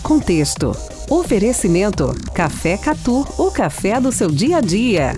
Contexto. Oferecimento. Café Catu, o café do seu dia a dia.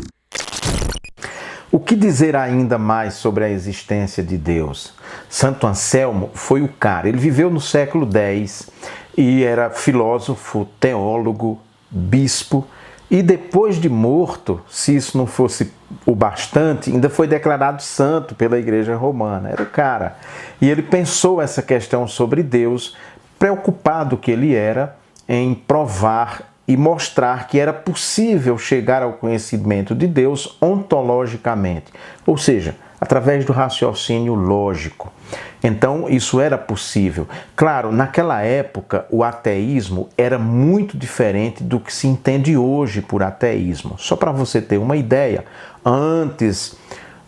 O que dizer ainda mais sobre a existência de Deus? Santo Anselmo foi o cara. Ele viveu no século X e era filósofo, teólogo, bispo. E depois de morto, se isso não fosse o bastante, ainda foi declarado santo pela Igreja Romana. Era o cara. E ele pensou essa questão sobre Deus, preocupado que ele era em provar e mostrar que era possível chegar ao conhecimento de Deus ontologicamente, ou seja, através do raciocínio lógico. Então, isso era possível. Claro, naquela época, o ateísmo era muito diferente do que se entende hoje por ateísmo. Só para você ter uma ideia, antes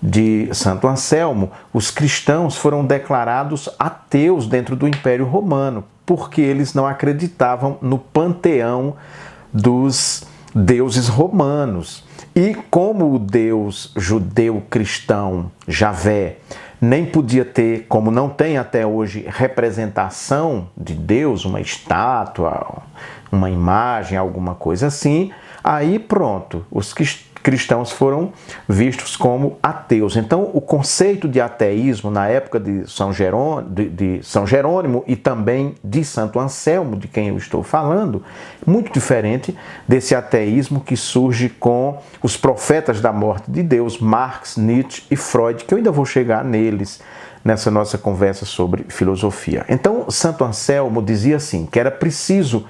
de Santo Anselmo, os cristãos foram declarados ateus dentro do Império Romano, porque eles não acreditavam no panteão dos deuses romanos. E como o Deus judeu-cristão, Javé, nem podia ter, como não tem até hoje, representação de Deus, uma estátua, uma imagem, alguma coisa assim, aí pronto, os cristãos foram vistos como ateus. Então, o conceito de ateísmo na época de São Jerônimo e também de Santo Anselmo, de quem eu estou falando, muito diferente desse ateísmo que surge com os profetas da morte de Deus, Marx, Nietzsche e Freud, que eu ainda vou chegar neles nessa nossa conversa sobre filosofia. Então, Santo Anselmo dizia assim, que era preciso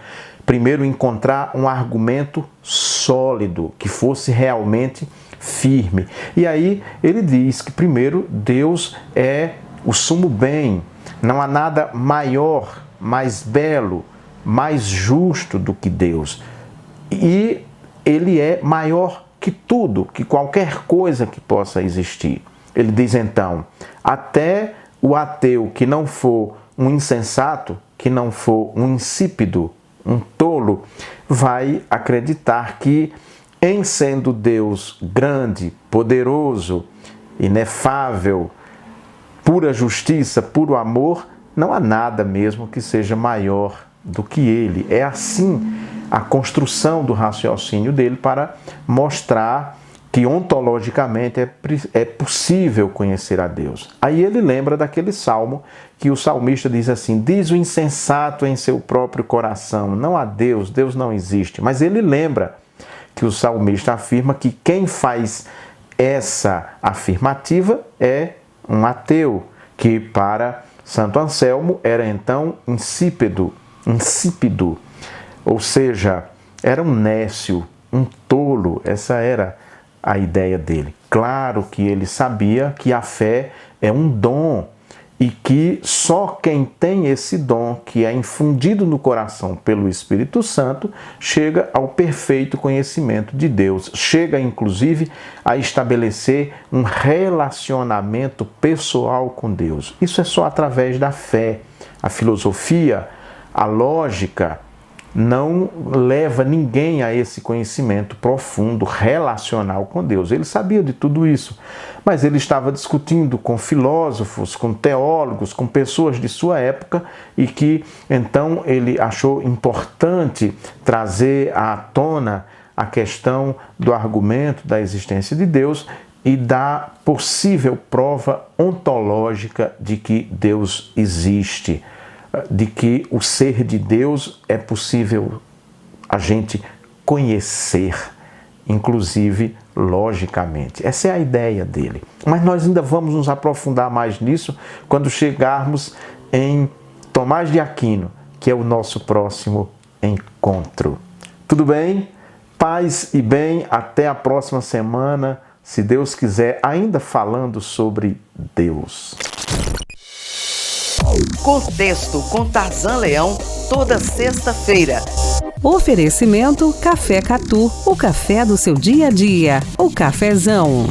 primeiro encontrar um argumento sólido, que fosse realmente firme. E aí ele diz que primeiro Deus é o sumo bem, não há nada maior, mais belo, mais justo do que Deus. E ele é maior que tudo, que qualquer coisa que possa existir. Ele diz então, até o ateu que não for um insensato, que não for um insípido, um tolo, vai acreditar que, em sendo Deus grande, poderoso, inefável, pura justiça, puro amor, não há nada mesmo que seja maior do que ele. É assim a construção do raciocínio dele para mostrar que ontologicamente é possível conhecer a Deus. Aí ele lembra daquele salmo que o salmista diz assim, diz o insensato em seu próprio coração, não há Deus, Deus não existe. Mas ele lembra que o salmista afirma que quem faz essa afirmativa é um ateu, que para Santo Anselmo era então insípido, ou seja, era um nécio, um tolo, essa era a ideia dele. Claro que ele sabia que a fé é um dom e que só quem tem esse dom, que é infundido no coração pelo Espírito Santo, chega ao perfeito conhecimento de Deus. Chega, inclusive, a estabelecer um relacionamento pessoal com Deus. Isso é só através da fé. A filosofia, a lógica, não leva ninguém a esse conhecimento profundo, relacional com Deus. Ele sabia de tudo isso, mas ele estava discutindo com filósofos, com teólogos, com pessoas de sua época e que então ele achou importante trazer à tona a questão do argumento da existência de Deus e da possível prova ontológica de que Deus existe, de que o ser de Deus é possível a gente conhecer, inclusive logicamente. Essa é a ideia dele. Mas nós ainda vamos nos aprofundar mais nisso quando chegarmos em Tomás de Aquino, que é o nosso próximo encontro. Tudo bem? Paz e bem, até a próxima semana, se Deus quiser, ainda falando sobre Deus. Contexto com Tarzan Leão, toda sexta-feira. Oferecimento Café Catu, o café do seu dia a dia. O cafezão.